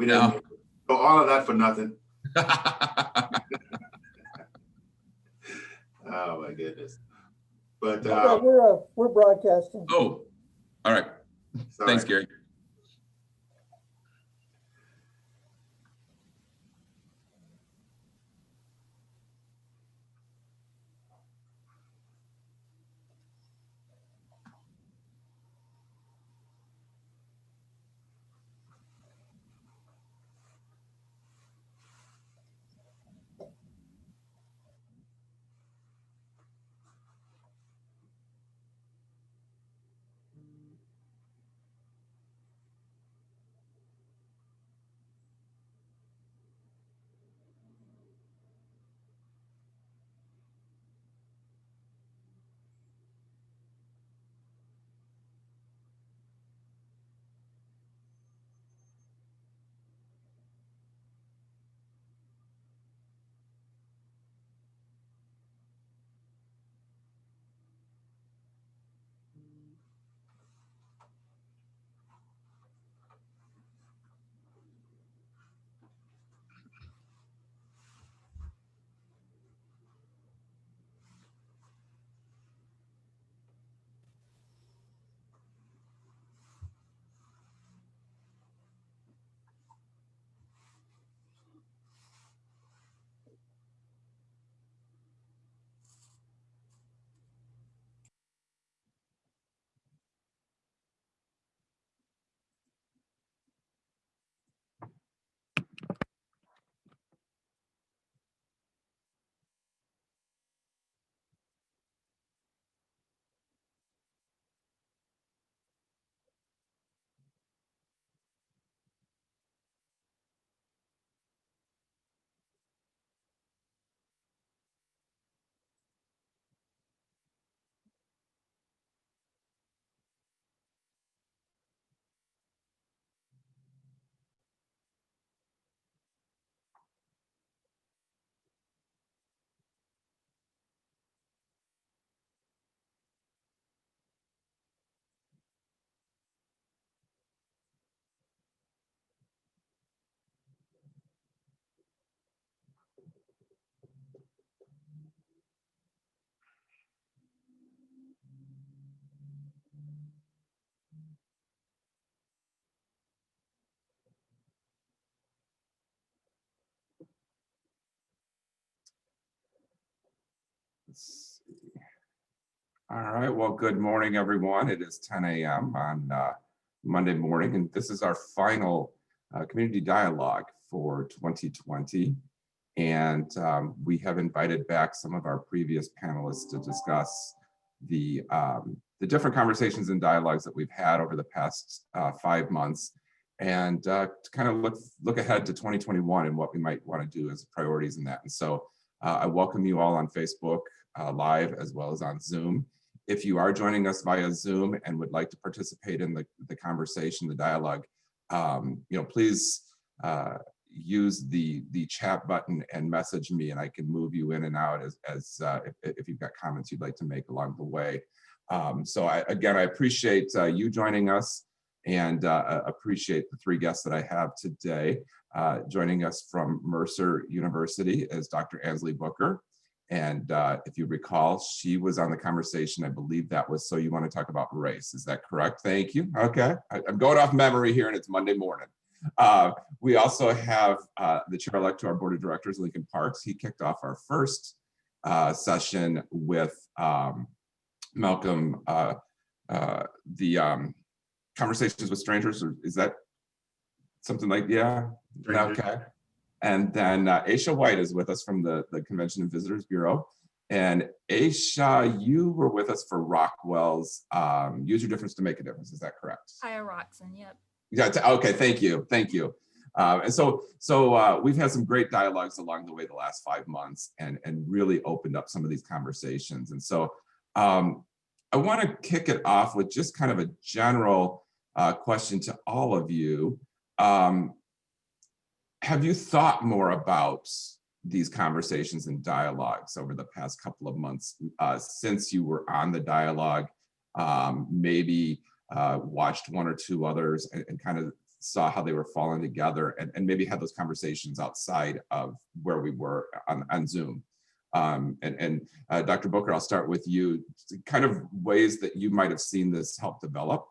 We didn't. So all of that for nothing. Oh my goodness. But we're broadcasting. Oh, all right. sorry. Thanks, Gary. Let's see. All right, well, good morning, everyone. It is 10 a.m. on Monday morning, and this is our final community dialogue for 2020. And we have invited back some of our previous panelists to discuss the different conversations and dialogues that we've had over the past 5 months, and to kind of look ahead to 2021 and what we might want to do as priorities in that. And so I welcome you all on Facebook Live as well as on Zoom. If you are joining us via Zoom and would like to participate in the conversation, the dialogue, please use the chat button and message me, and I can move you in and out as if you've got comments you'd like to make along the way. So I appreciate you joining us, and appreciate the 3 guests that I have today. Joining us from Mercer University is Dr. Ansley Booker. And if you recall, she was on the conversation. I believe that was So You Want to Talk About Race. Is that correct? Thank you. Okay. I'm going off memory here, and it's Monday morning. We also have the chair-elect to our board of directors, Lincoln Parks. He kicked off our first session with Malcolm, the Conversations with Strangers, or is that something like, yeah? Strangers. Okay. And then Aisha White is with us from the Convention and Visitors Bureau. And Aisha, you were with us for Rockwell's Use Your Difference to Make a Difference. Is that correct? Higher Roxon, yep. Yeah, okay, thank you. And so we've had some great dialogues along the way the last 5 months, and really opened up some of these conversations. And so I want to kick it off with just kind of a general question to all of you. Have you thought more about these conversations and dialogues over the past couple of months since you were on the dialogue? Maybe watched 1 or 2 others and kind of saw how they were falling together and maybe had those conversations outside of where we were on Zoom. Dr. Booker, I'll start with you. Kind of ways that you might have seen this help develop.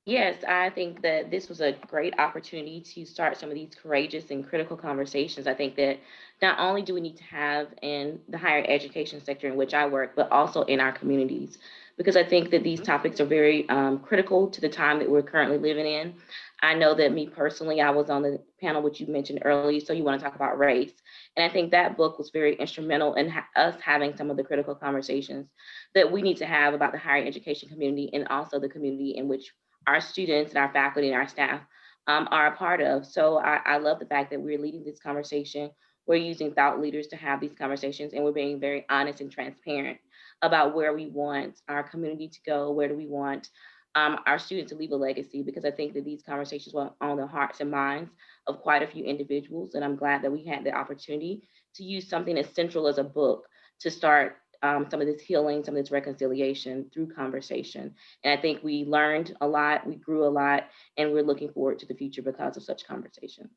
Yes, I think that this was a great opportunity to start some of these courageous and critical conversations. I think that not only do we need to have in the higher education sector in which I work, but also in our communities, because I think that these topics are very critical to the time that we're currently living in. I know that me personally, I was on the panel which you mentioned earlier, so you want to talk about race. And I think that book was very instrumental in us having some of the critical conversations that we need to have about the higher education community and also the community in which our students and our faculty and our staff are a part of. So I love the fact that we're leading this conversation. We're using thought leaders to have these conversations, and we're being very honest and transparent about where we want our community to go, where do we want our students to leave a legacy, because I think that these conversations were on the hearts and minds of quite a few individuals. And I'm glad that we had the opportunity to use something as central as a book to start some of this healing, some of this reconciliation through conversation. And I think we learned a lot, we grew a lot, and we're looking forward to the future because of such conversations.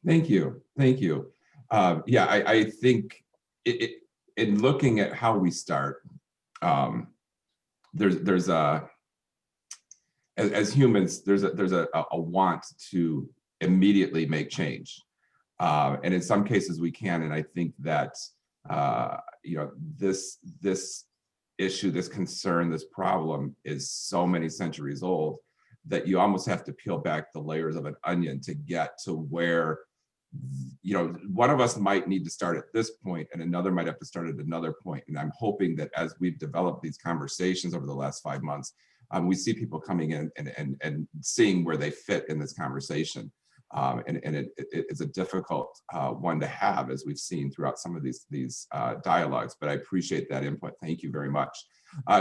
Thank you. Thank you. Yeah, I think in looking at how we start, there's a, as humans, there's a want to immediately make change. And in some cases we can, and I think that this issue, this concern, this problem is so many centuries old that you almost have to peel back the layers of an onion to get to where, one of us might need to start at this point and another might have to start at another point. And I'm hoping that as we've developed these conversations over the last 5 months, we see people coming in and seeing where they fit in this conversation. It's a difficult one to have, as we've seen throughout some of these dialogues, but I appreciate that input. Thank you very much.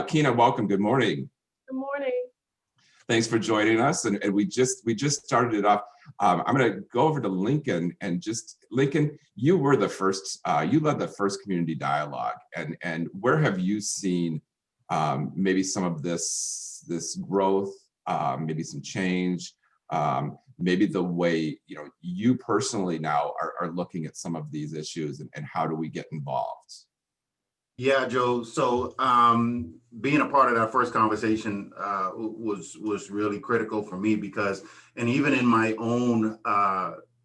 Kina, welcome. Good morning. Good morning. Thanks for joining us. And we just started it off. I'm going to go over to Lincoln and Lincoln, you were the first, you led the first community dialogue. And where have you seen maybe some of this growth, maybe some change, maybe the way you personally now are looking at some of these issues and how do we get involved? Yeah, Joe. So being a part of that first conversation was really critical for me because, and even in my own,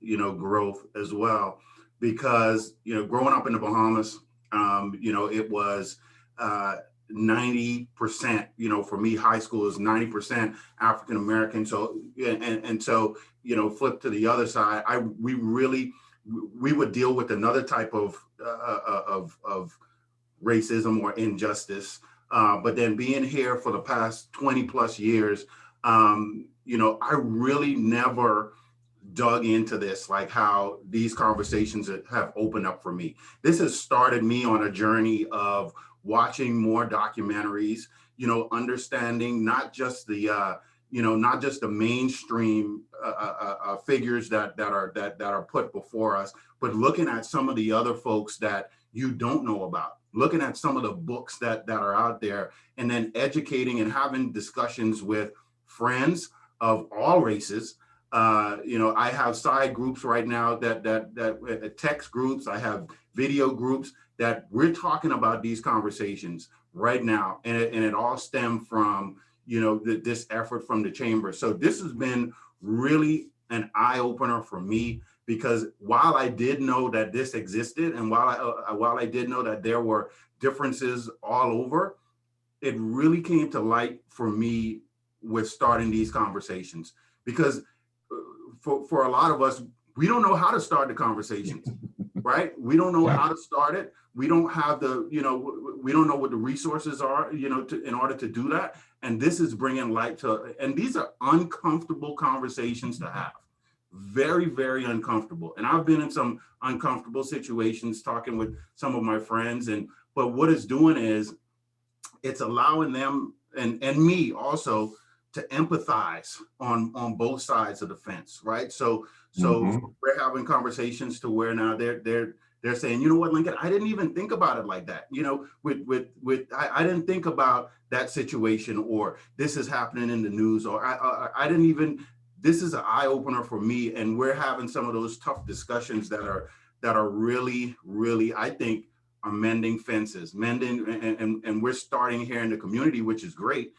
growth as well, because, growing up in the Bahamas, it was 90%, for me, high school is 90% African-American. So, and so, flip to the other side, we would deal with another type of racism or injustice. But then being here for the past 20 plus years, I really never dug into this, like how these conversations have opened up for me. This has started me on a journey of watching more documentaries, understanding not just the, not just the mainstream figures that are put before us, but looking at some of the other folks that you don't know about, looking at some of the books that are out there, and then educating and having discussions with friends of all races. I have side groups right now that text groups, I have video groups that we're talking about these conversations right now. And it all stemmed from, this effort from the chamber. So this has been really an eye opener for me, because while I did know that this existed, and while I did know that there were differences all over, it really came to light for me with starting these conversations, because for a lot of us, we don't know how to start the conversations, right? We don't know how to start it. We don't have we don't know what the resources are, in order to do that. And this is bringing light to, and these are uncomfortable conversations to have. Very, very uncomfortable. And I've been in some uncomfortable situations talking with some of my friends. But what it's doing is it's allowing them and me also to empathize on both sides of the fence, right? So we're having conversations to where now they're they're saying, you know what, Lincoln, I didn't even think about it like that. You know, I didn't think about that situation, or this is happening in the news, or I didn't even, this is an eye opener for me. And we're having some of those tough discussions that are really, really, I think, are mending fences, and we're starting here in the community, which is great,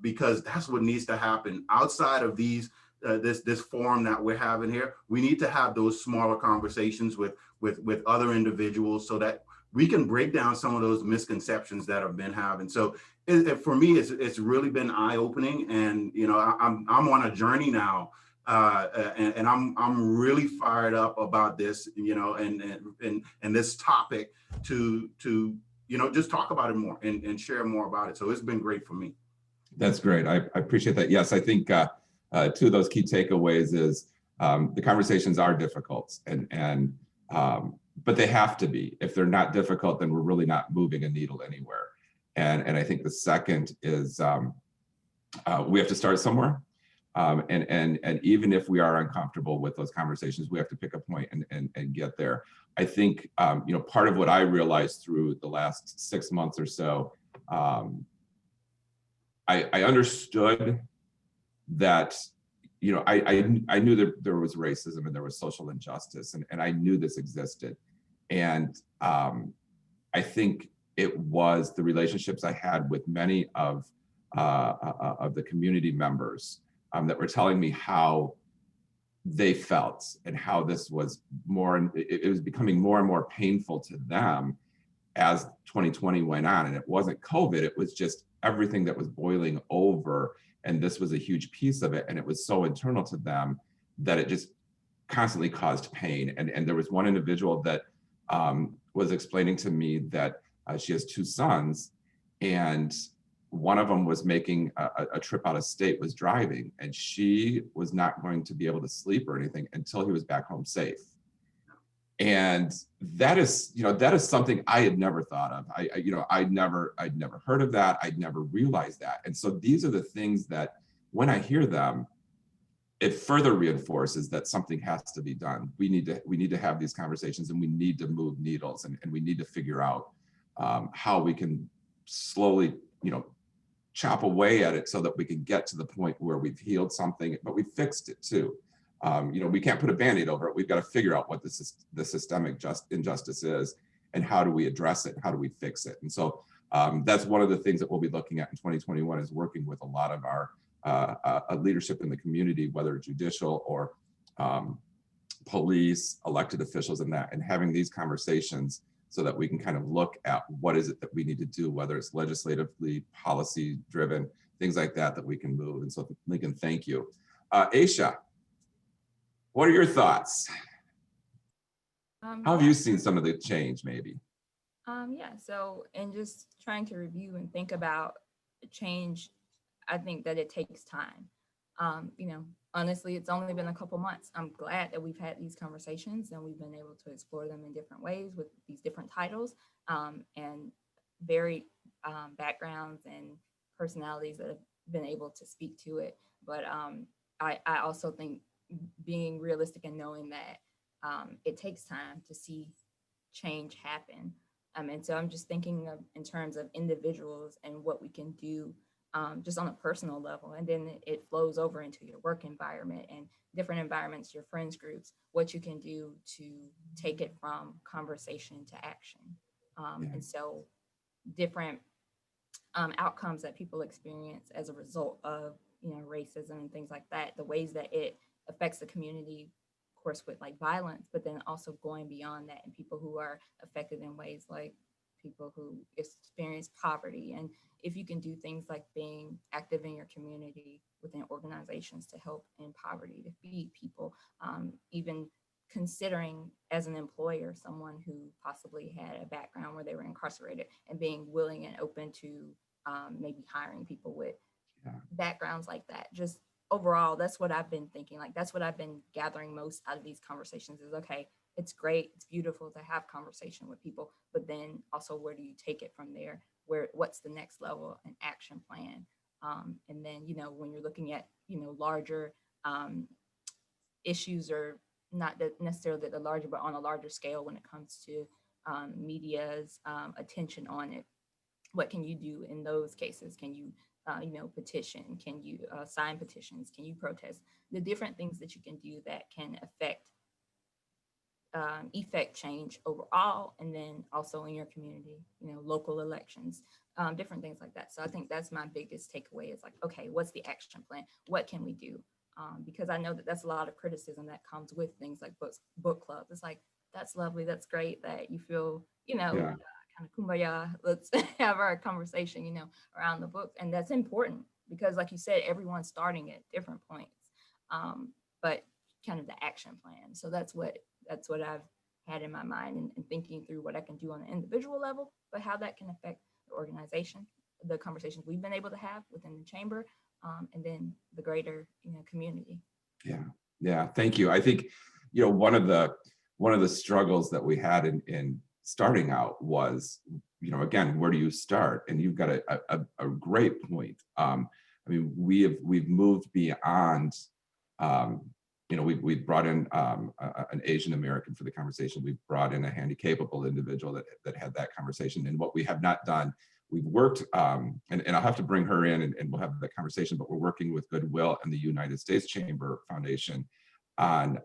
because that's what needs to happen outside of these this forum that we're having here. We need to have those smaller conversations with other individuals, so that we can break down some of those misconceptions that have been having. So for me, it's really been eye-opening, and you know, I'm on a journey now, and I'm really fired up about this, you know, and this topic to you know, just talk about it more and share more about it. So it's been great for me. That's great. I appreciate that. Yes, I think two of those key takeaways is the conversations are difficult, but they have to be. If they're not difficult, then we're really not moving a needle anywhere. And I think the second is we have to start somewhere. And even if we are uncomfortable with those conversations, we have to pick a point and get there. I think, you know, part of what I realized through the last 6 months or so, I understood that, you know, I knew that there was racism and there was social injustice, and I knew this existed. And I think it was the relationships I had with many of the community members that were telling me how they felt and how this was it was becoming more and more painful to them as 2020 went on. And it wasn't COVID, it was just everything that was boiling over. And this was a huge piece of it. And it was so internal to them that it just constantly caused pain. And there was one individual that was explaining to me that she has 2 sons, and one of them was making a trip out of state, was driving, and she was not going to be able to sleep or anything until he was back home safe. And that is, you know, that is something I had never thought of. I'd never heard of that. I'd never realized that. And so these are the things that when I hear them, it further reinforces that something has to be done. We need to have these conversations, and we need to move needles, and we need to figure out how we can slowly, you know, chop away at it so that we can get to the point where we've healed something, but we fixed it too. You know, we can't put a Band-Aid over it. We've got to figure out what the systemic injustice is, and how do we address it? How do we fix it? And so that's one of the things that we'll be looking at in 2021, is working with a lot of our leadership in the community, whether judicial or police, elected officials, and having these conversations so that we can kind of look at what is it that we need to do, whether it's legislatively, policy driven, things like that we can move. And so, Lincoln, thank you. Aisha, what are your thoughts? How have you seen some of the change, maybe? Yeah, so, and just trying to review and think about change, I think that it takes time. You know, honestly, it's only been a couple months. I'm glad that we've had these conversations and we've been able to explore them in different ways with these different titles and varied backgrounds and personalities that have been able to speak to it. But I also think being realistic and knowing that it takes time to see change happen. And so I'm just thinking of in terms of individuals and what we can do just on a personal level. And then it flows over into your work environment and different environments, your friends groups, what you can do to take it from conversation to action. And so different outcomes that people experience as a result of, you know, racism and things like that, the ways that it affects the community, of course, with like violence, but then also going beyond that, and people who are affected in ways like people who experience poverty. And if you can do things like being active in your community within organizations to help in poverty, to feed people, even considering as an employer someone who possibly had a background where they were incarcerated and being willing and open to maybe hiring people with backgrounds like that. Just overall, that's what I've been thinking. Like, that's what I've been gathering most out of these conversations is, okay, it's great, it's beautiful to have conversation with people, but then also where do you take it from there? What's the next level, an action plan? And then, you know, when you're looking at, you know, larger issues or not that necessarily at the larger, but on a larger scale when it comes to media's attention on it. What can you do in those cases? Can you, petition? Can you sign petitions? Can you protest? The different things that you can do that can effect change overall, and then also in your community, local elections, different things like that. So I think that's my biggest takeaway is like, okay, what's the action plan? What can we do? Because I know that that's a lot of criticism that comes with things like book clubs. It's like, that's lovely, that's great that you feel, Yeah. kind of kumbaya, let's have our conversation, around the book. And that's important because like you said, everyone's starting at different points. But kind of the action plan. So that's what I've had in my mind and thinking through what I can do on an individual level, but how that can affect the organization, the conversations we've been able to have within the chamber, and then the greater, community. Yeah. Yeah. Thank you. I think, one of the struggles that we had in starting out was, again, where do you start? And you've got a great point. I mean, we've moved beyond, we brought in an Asian American for the conversation. We brought in a handy-capable individual that had that conversation. And what we have not done, we've worked, and I'll have to bring her in and we'll have that conversation, but we're working with Goodwill and the United States Chamber Foundation on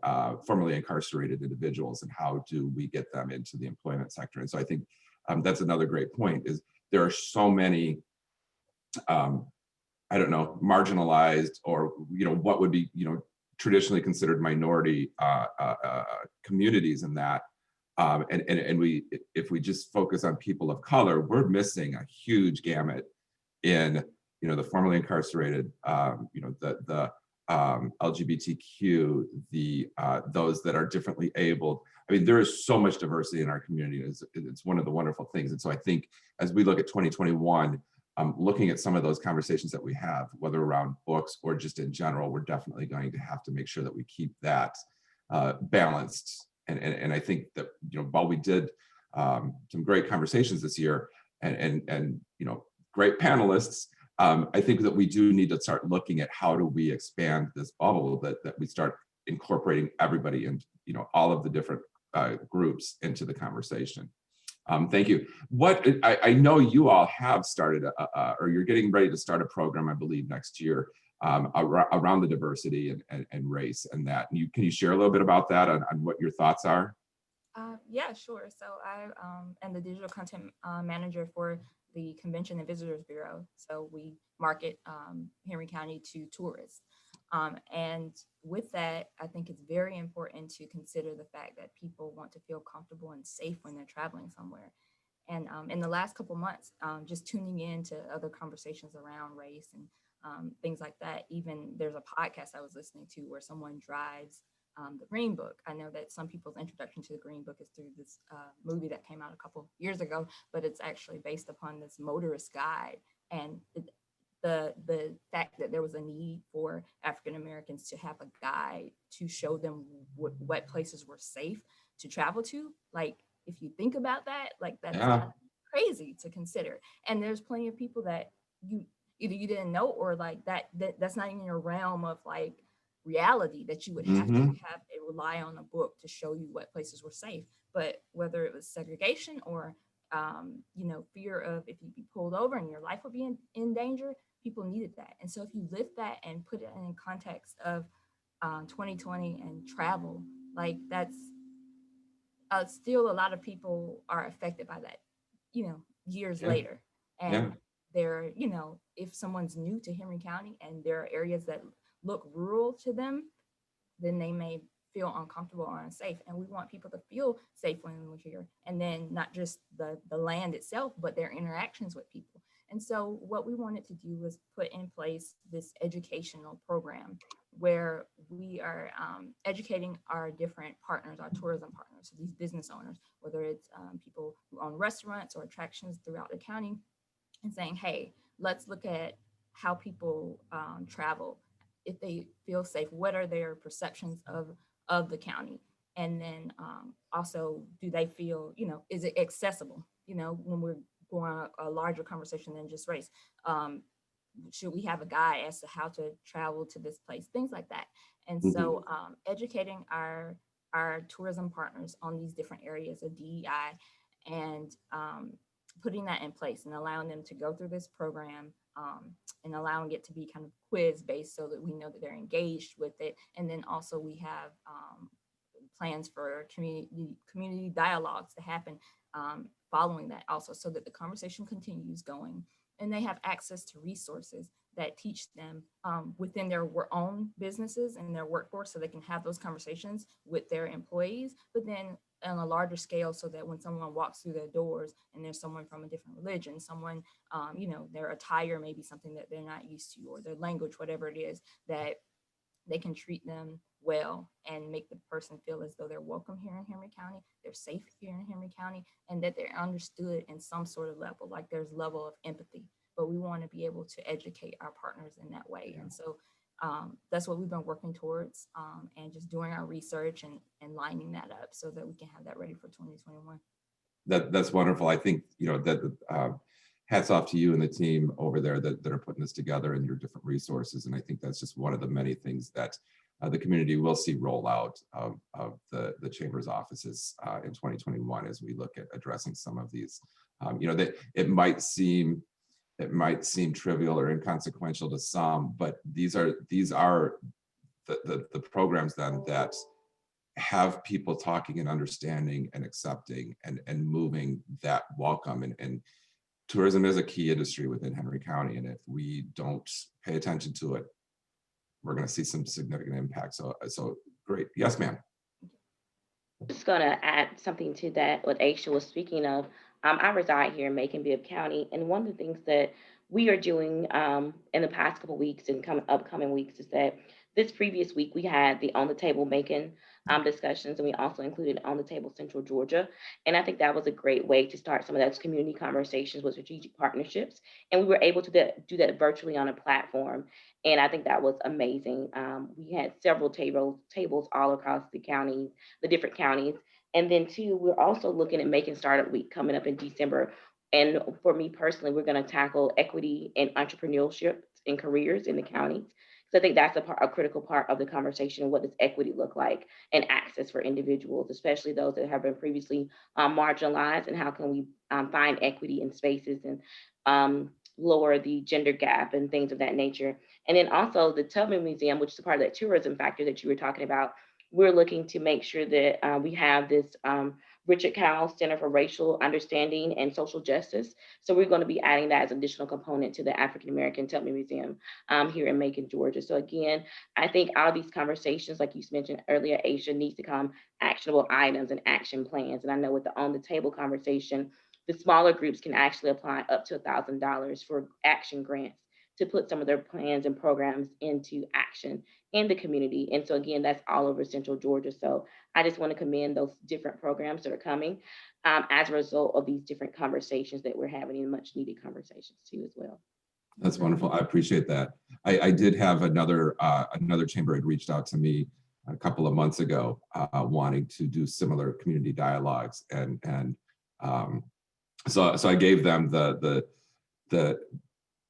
formerly incarcerated individuals and how do we get them into the employment sector. And so I think that's another great point is there are so many, I don't know, marginalized or, what would be, traditionally considered minority communities in that. And we, if we just focus on people of color, we're missing a huge gamut in, the formerly incarcerated, the LGBTQ, those that are differently abled. I mean, there is so much diversity in our community. It's one of the wonderful things. And so I think as we look at 2021, looking at some of those conversations that we have, whether around books or just in general, we're definitely going to have to make sure that we keep that balanced. And I think that, while we did some great conversations this year and great panelists, I think that we do need to start looking at how do we expand this bubble that we start incorporating everybody and, all of the different groups into the conversation. Thank you. What I know you all have started, or you're getting ready to start a program, I believe, next year around the diversity and race and that. And can you share a little bit about that on what your thoughts are? Yeah, sure. So I am the digital content manager for the Convention and Visitors Bureau. So we market Henry County to tourists. And with that, I think it's very important to consider the fact that people want to feel comfortable and safe when they're traveling somewhere. And in the last couple months, just tuning in to other conversations around race and things like that. Even there's a podcast I was listening to where someone drives the Green Book. I know that some people's introduction to the Green Book is through this movie that came out a couple years ago, but it's actually based upon this motorist guide. And the fact that there was a need for African Americans to have a guide to show them what places were safe to travel to. Like, if you think about that, like that's crazy to consider. And there's plenty of people that you didn't know, or like that's not even your realm of like reality, that you would have to have rely on a book to show you what places were safe. But whether it was segregation or fear of if you'd be pulled over and your life would be in danger, people needed that. And so if you lift that and put it in context of 2020 and travel, like that's still a lot of people are affected by that, years later. And they're, if someone's new to Henry County and there are areas that look rural to them, then they may feel uncomfortable or unsafe. And we want people to feel safe when we're here. And then not just the land itself, but their interactions with people. And so what we wanted to do was put in place this educational program where we are educating our different partners, our tourism partners, so these business owners, whether it's people who own restaurants or attractions throughout the county, and saying, hey, let's look at how people travel. If they feel safe, what are their perceptions of the county? And then also, do they feel, is it accessible? When we're going a larger conversation than just race, should we have a guide as to how to travel to this place, things like that. And so educating our our tourism partners on these different areas of DEI and putting that in place and allowing them to go through this program and allowing it to be kind of quiz based so that we know that they're engaged with it. And then also we have plans for community dialogues to happen following that also, so that the conversation continues going and they have access to resources that teach them within their own businesses and their workforce, so they can have those conversations with their employees, but then on a larger scale, so that when someone walks through their doors and there's someone from a different religion, someone, their attire may be something that they're not used to, or their language, whatever it is, that they can treat them well and make the person feel as though they're welcome here in Henry County, they're safe here in Henry County, and that they're understood in some sort of level, like there's level of empathy. But we want to be able to educate our partners in that way. And so that's what we've been working towards, and just doing our research and lining that up so that we can have that ready for 2021. That's wonderful. I think, that hats off to you and the team over there that are putting this together and your different resources. And I think that's just one of the many things that the community will see roll out of the Chamber's offices in 2021 as we look at addressing some of these. That it might seem trivial or inconsequential to some, but these are the programs then that have people talking and understanding and accepting and moving that welcome. And tourism is a key industry within Henry County. And if we don't pay attention to it, we're going to see some significant impact. So great. Yes, ma'am. Just going to add something to that, what Aisha was speaking of. I reside here in Macon-Bibb County, and one of the things that we are doing in the past couple of weeks and upcoming weeks is that this previous week we had the On the Table Macon discussions, and we also included On the Table Central Georgia. And I think that was a great way to start some of those community conversations with strategic partnerships. And we were able to do that virtually on a platform. And I think that was amazing. We had several tables all across the county, the different counties. And then two, we're also looking at Macon Startup Week coming up in December. And for me personally, we're going to tackle equity and entrepreneurship and careers in the counties. So I think that's a critical part of the conversation. What does equity look like and access for individuals, especially those that have been previously marginalized, and how can we find equity in spaces and lower the gender gap and things of that nature. And then also the Tubman Museum, which is a part of that tourism factor that you were talking about. We're looking to make sure that we have this Richard Cowles Center for Racial Understanding and Social Justice. So we're going to be adding that as an additional component to the African American Tubman Museum here in Macon, Georgia. So again, I think out of these conversations, like you mentioned earlier, Aisha, needs to come actionable items and action plans. And I know with the On the Table conversation, the smaller groups can actually apply up to $1,000 for action grants to put some of their plans and programs into action in the community. And so again, that's all over Central Georgia. So I just want to commend those different programs that are coming as a result of these different conversations that we're having, and much needed conversations too as well. That's wonderful. I appreciate that. I did have another chamber had reached out to me a couple of months ago wanting to do similar community dialogues. And so I gave them the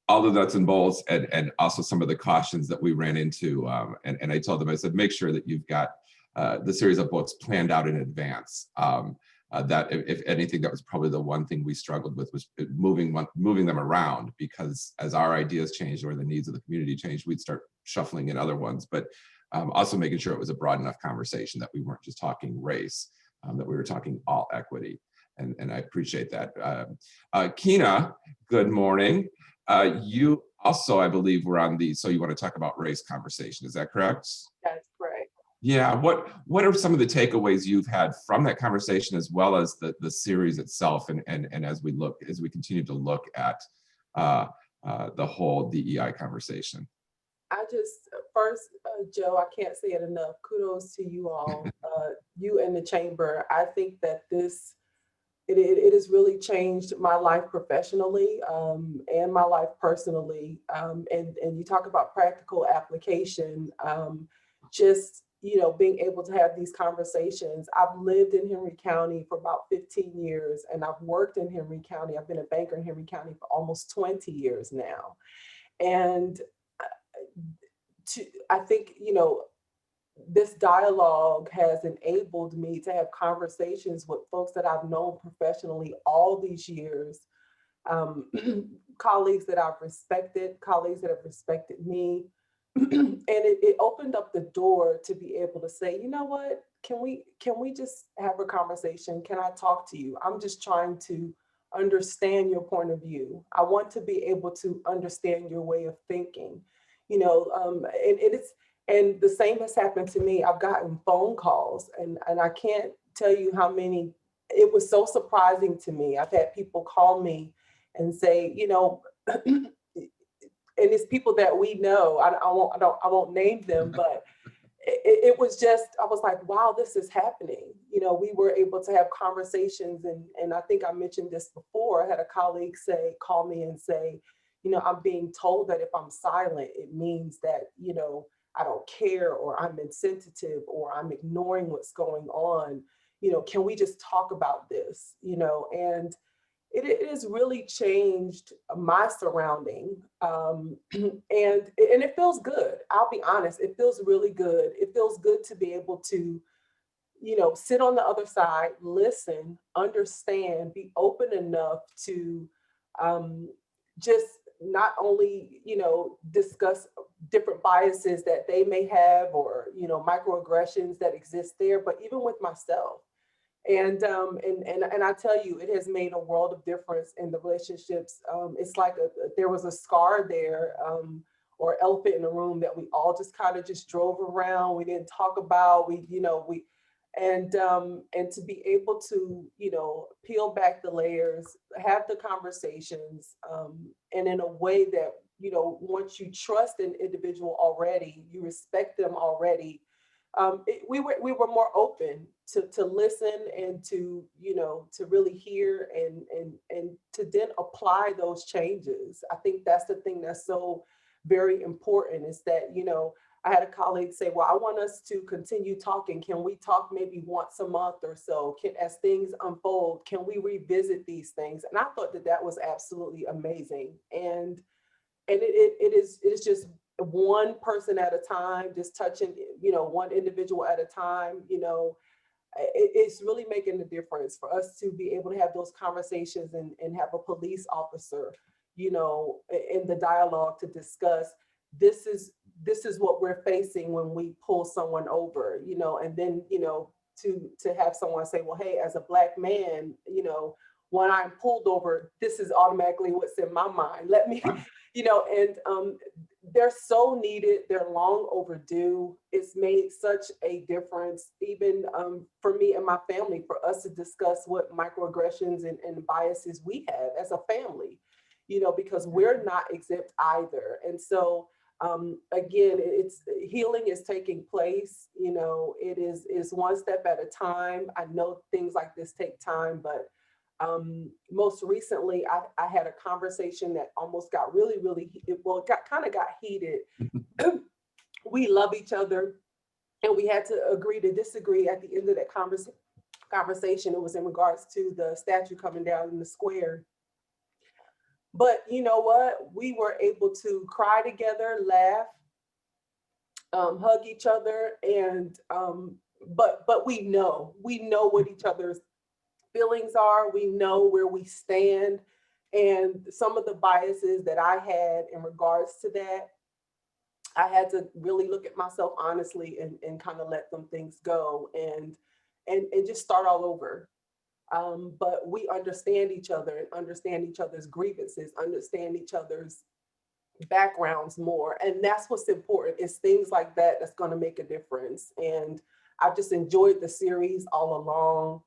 all the nuts and bolts and also some of the cautions that we ran into. And I told them, I said, make sure that you've got the series of books planned out in advance. That if anything, that was probably the one thing we struggled with, was moving them around, because as our ideas changed or the needs of the community changed, we'd start shuffling in other ones. But also making sure it was a broad enough conversation that we weren't just talking race, that we were talking all equity. And I appreciate that. Kina, good morning. You also, I believe, were on the So You Want to Talk About Race conversation. Is that correct? That's correct. Yeah. What are some of the takeaways you've had from that conversation, as well as the series itself, and as we continue to look at the whole DEI conversation? I just first, Joe, I can't say it enough. Kudos to you all, you and the chamber. I think that it has really changed my life professionally and my life personally. And you talk about practical application, just, being able to have these conversations. I've lived in Henry County for about 15 years, and I've worked in Henry County. I've been a banker in Henry County for almost 20 years now. And I think, this dialogue has enabled me to have conversations with folks that I've known professionally all these years, colleagues that I've respected, colleagues that have respected me. And it opened up the door to be able to say, you know what, can we just have a conversation? Can I talk to you? I'm just trying to understand your point of view. I want to be able to understand your way of thinking, and the same has happened to me. I've gotten phone calls, and I can't tell you how many. It was so surprising to me. I've had people call me and say, and it's people that we know. I won't name them, but it was just, I was like, wow, this is happening. We were able to have conversations, and I think I mentioned this before. I had a colleague call me and say, I'm being told that if I'm silent, it means that, I don't care, or I'm insensitive, or I'm ignoring what's going on. Can we just talk about this? And it has really changed my surrounding. And it feels good. I'll be honest, it feels really good. It feels good to be able to, sit on the other side, listen, understand, be open enough to just not only, discuss different biases that they may have, or, microaggressions that exist there, but even with myself. And I tell you, it has made a world of difference in the relationships. It's like there was a scar there, or elephant in the room that we all just kind of just drove around. We didn't talk about. And to be able to peel back the layers, have the conversations, and in a way that once you trust an individual already, you respect them already. We were more open to listen, and to to really hear, and to then apply those changes. I think that's the thing that's so very important, is that I had a colleague say, well, I want us to continue talking. Can we talk maybe once a month or so? As things unfold, can we revisit these things? And I thought that was absolutely amazing. And it is just one person at a time, just touching, one individual at a time. It's really making a difference for us to be able to have those conversations, and have a police officer, in the dialogue to discuss, this is what we're facing when we pull someone over, and then, to have someone say, well, hey, as a Black man, when I'm pulled over, this is automatically what's in my mind. Let me, and they're so needed. They're long overdue. It's made such a difference, even for me and my family, for us to discuss what microaggressions and biases we have as a family, because we're not exempt either. And so, again, it's healing is taking place. It is one step at a time. I know things like this take time, but most recently, I had a conversation that almost got really, got heated. We love each other, and we had to agree to disagree at the end of that conversation. It was in regards to the statue coming down in the square. But you know what? We were able to cry together, laugh, hug each other, and but we know what each other's feelings are. We know where we stand, and some of the biases that I had in regards to that, I had to really look at myself honestly, and kind of let some things go, and just start all over. But we understand each other, and understand each other's grievances, understand each other's backgrounds more. And that's what's important. It's things like that that's going to make a difference. And I've just enjoyed the series all along.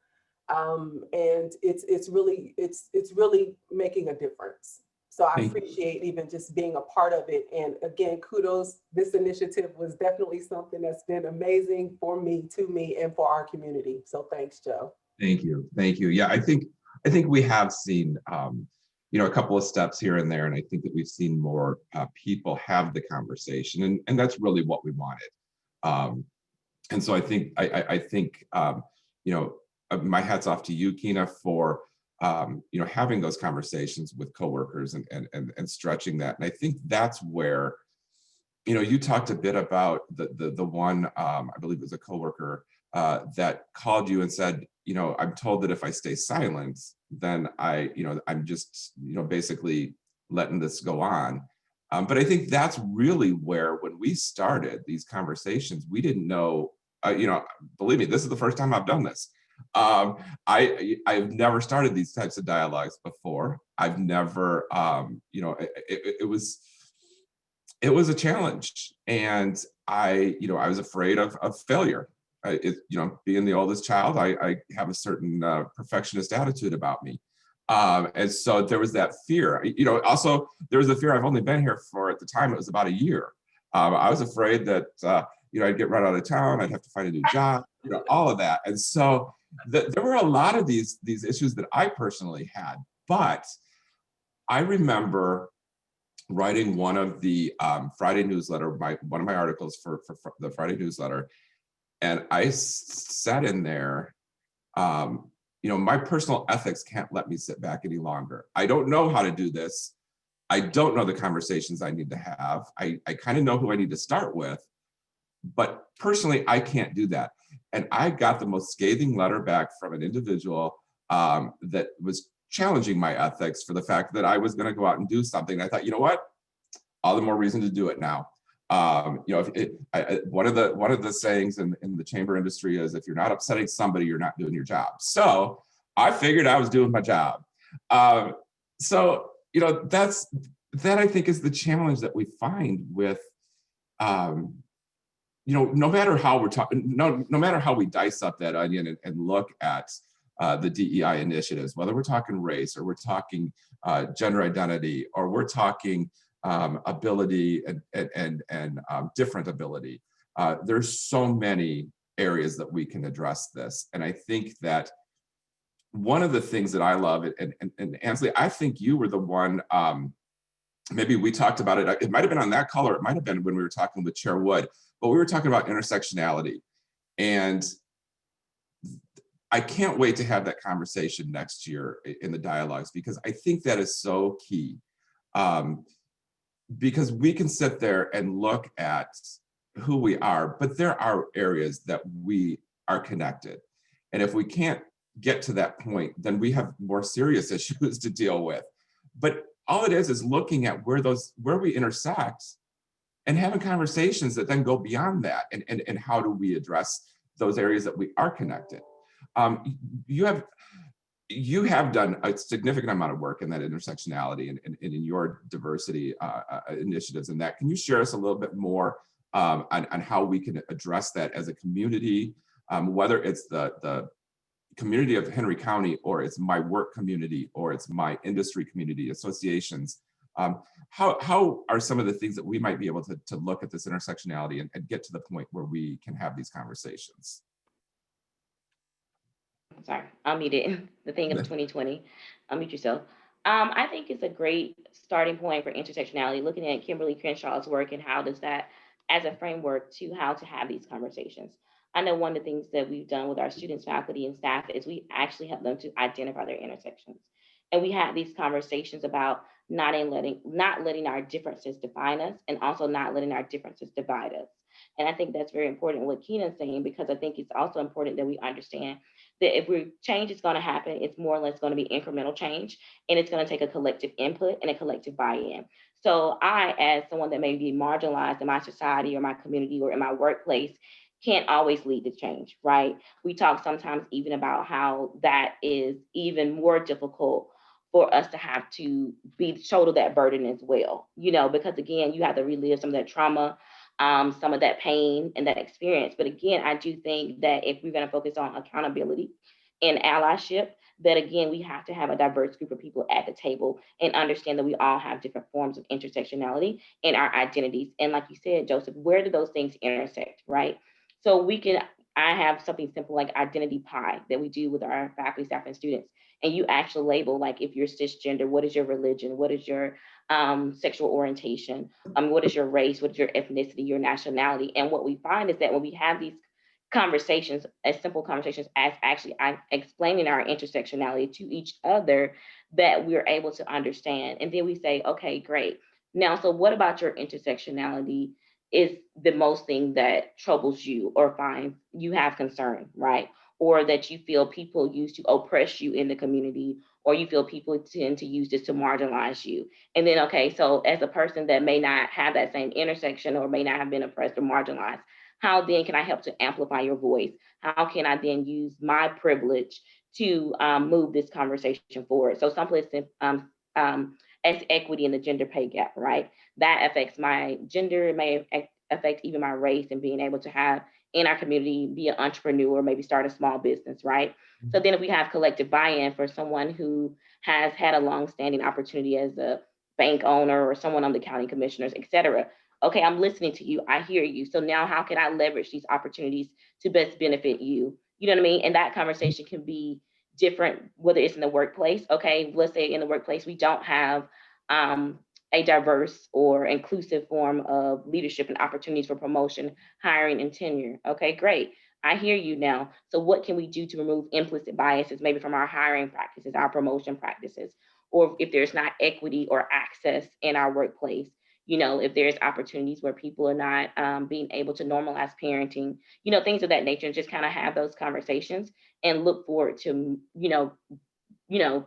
And it's really making a difference. So I appreciate even just being a part of it. And again, kudos. This initiative was definitely something that's been amazing for me, to me, and for our community. So thanks, Joe. Thank you. Thank you. Yeah, I think we have seen a couple of steps here and there, and I think that we've seen more people have the conversation, and that's really what we wanted. And so I think my hat's off to you, Kina, for having those conversations with coworkers and stretching that. And I think that's where you talked a bit about the one, I believe it was a coworker that called you and said, I'm told that if I stay silent, then I'm just, basically letting this go on. But I think that's really where, when we started these conversations, we didn't know, believe me, this is the first time I've done this. I've never started these types of dialogues before. I've never, it was a challenge, and I was afraid of failure. Being the oldest child, I have a certain perfectionist attitude about me. And so there was that fear. Also there was the fear. I've only been here for, at the time, it was about a year. I was afraid that I'd get run out of town. I'd have to find a new job. All of that. And so there were a lot of these issues that I personally had. But I remember writing one of the Friday newsletter, one of my articles for the Friday newsletter, and I sat in there. My personal ethics can't let me sit back any longer. I don't know how to do this. I don't know the conversations I need to have. I kind of know who I need to start with, but personally, I can't do that. And I got the most scathing letter back from an individual that was challenging my ethics for the fact that I was going to go out and do something. And I thought, you know what? All the more reason to do it now. One of the sayings in the chamber industry is, if you're not upsetting somebody, you're not doing your job. So I figured I was doing my job. So that I think is the challenge that we find with, no matter how we're talking, no matter how we dice up that onion and look at the DEI initiatives, whether we're talking race or we're talking gender identity, or we're talking ability and different ability. There's so many areas that we can address this. And I think that one of the things that I love, and Ansley, I think you were the one, maybe we talked about it. It might've been on that call, or it might've been when we were talking with Chair Wood, but we were talking about intersectionality. And I can't wait to have that conversation next year in the dialogues, because I think that is so key. Because we can sit there and look at who we are, but there are areas that we are connected. And if we can't get to that point, then we have more serious issues to deal with. But all it is looking at where we intersect and having conversations that then go beyond that. And how do we address those areas that we are connected? You have done a significant amount of work in that intersectionality and in your diversity initiatives and that. Can you share us a little bit more on how we can address that as a community, whether it's the community of Henry County, or it's my work community, or it's my industry community associations? How are some of the things that we might be able to look at this intersectionality and get to the point where we can have these conversations? Sorry, I'll mute it. The thing of 2020, unmute yourself. I think it's a great starting point for intersectionality, looking at Kimberly Crenshaw's work and how does that as a framework to how to have these conversations. I know one of the things that we've done with our students, faculty, and staff is we actually help them to identify their intersections. And we have these conversations about not letting our differences define us, and also not letting our differences divide us. And I think that's very important what Keenan's saying, because I think it's also important that we understand that if change is going to happen, it's more or less going to be incremental change, and it's going to take a collective input and a collective buy-in. So I, as someone that may be marginalized in my society or my community or in my workplace, can't always lead to change, right? We talk sometimes even about how that is even more difficult for us to have to shoulder that burden as well, because again, you have to relive some of that trauma, some of that pain and that experience. But again, I do think that if we're going to focus on accountability and allyship, that again, we have to have a diverse group of people at the table and understand that we all have different forms of intersectionality in our identities. And like you said, Joseph, where do those things intersect, right? So I have something simple like identity pie that we do with our faculty, staff, and students. And you actually label, like, if you're cisgender, what is your religion? What is your sexual orientation? What is your race? What is your ethnicity, your nationality? And what we find is that when we have these conversations, as simple conversations as actually explaining our intersectionality to each other, that we're able to understand. And then we say, okay, great. Now, so what about your intersectionality is the most thing that troubles you or find you have concern, right? Or that you feel people use to oppress you in the community, or you feel people tend to use this to marginalize you. And then, okay, so as a person that may not have that same intersection or may not have been oppressed or marginalized, how then can I help to amplify your voice? How can I then use my privilege to move this conversation forward? So someplace as equity in the gender pay gap, right? That affects my gender, it may affect even my race, and being able to have in our community be an entrepreneur, maybe start a small business, right? So then if we have collective buy-in for someone who has had a long-standing opportunity as a bank owner or someone on the county commissioners, et cetera. Okay, I'm listening to you. I hear you. So now how can I leverage these opportunities to best benefit you? You know what I mean? And that conversation can be different, whether it's in the workplace. Okay, let's say in the workplace, we don't have a diverse or inclusive form of leadership and opportunities for promotion, hiring, and tenure. Okay, great. I hear you now. So what can we do to remove implicit biases, maybe from our hiring practices, our promotion practices, or if there's not equity or access in our workplace? You know, if there's opportunities where people are not being able to normalize parenting, you know, things of that nature, and just kind of have those conversations and look forward to,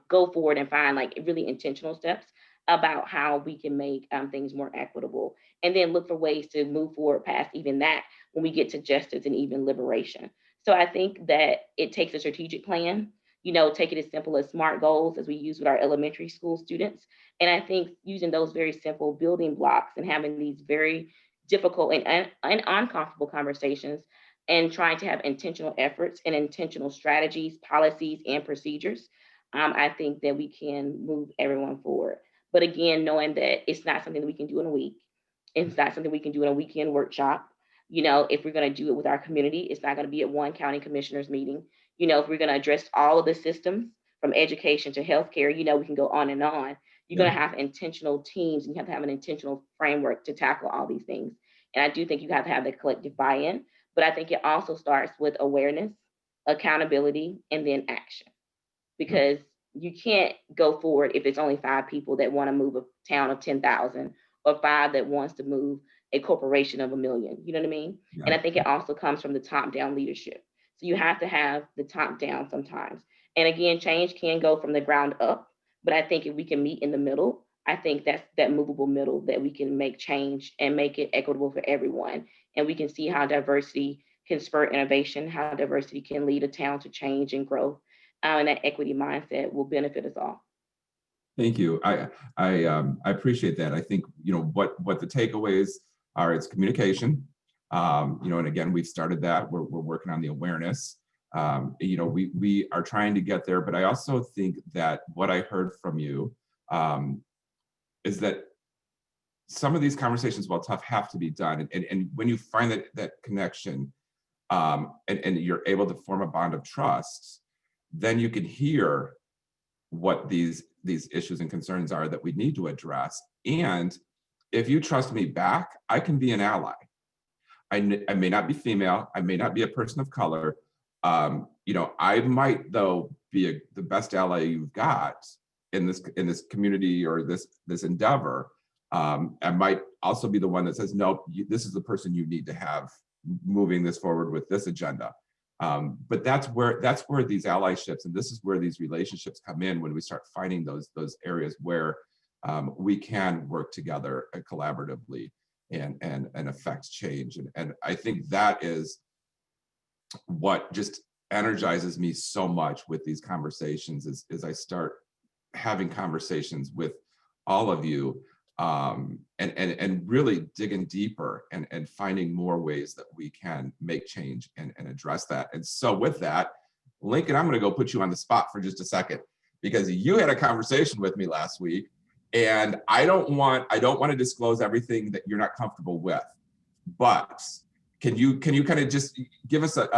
go forward and find like really intentional steps about how we can make things more equitable, and then look for ways to move forward past even that when we get to justice and even liberation. So I think that it takes a strategic plan, take it as simple as SMART goals as we use with our elementary school students. And I think using those very simple building blocks and having these very difficult and uncomfortable conversations, and trying to have intentional efforts and intentional strategies, policies, and procedures, I think that we can move everyone forward. But again, knowing that it's not something that we can do in a week. It's not something we can do in a weekend workshop. If we're going to do it with our community, it's not going to be at one county commissioners meeting. If we're going to address all of the systems from education to healthcare, we can go on and on. You're going to have intentional teams, and you have to have an intentional framework to tackle all these things. And I do think you have to have the collective buy-in, but I think it also starts with awareness, accountability, and then action, because you can't go forward if it's only 5 people that want to move a town of 10,000, or 5 that wants to move a corporation of 1 million. You know what I mean? Yeah. And I think it also comes from the top down leadership. So you have to have the top down sometimes. And again, change can go from the ground up, but I think if we can meet in the middle, I think that's that movable middle that we can make change and make it equitable for everyone. And we can see how diversity can spur innovation, how diversity can lead a town to change and growth, and that equity mindset will benefit us all. Thank you. I appreciate that. I think what the takeaways are. It's communication. And again, we've started that. We're working on the awareness. We are trying to get there. But I also think that what I heard from you is that some of these conversations, while tough, have to be done. And when you find that connection, and you're able to form a bond of trust, then you can hear what these issues and concerns are that we need to address. And if you trust me back, I can be an ally. I may not be female, I may not be a person of color. I might though be the best ally you've got in this community or this endeavor. I might also be the one that says, no, this is the person you need to have moving this forward with this agenda. But that's where these allyships, and this is where these relationships come in, when we start finding those areas where we can work together collaboratively and affect change. And I think that is what just energizes me so much with these conversations is I start having conversations with all of you, and really digging deeper and finding more ways that we can make change and address that. And so with that, Lincoln, I'm going to go put you on the spot for just a second, because you had a conversation with me last week, and I don't want to disclose everything that you're not comfortable with, but can you kind of just give us an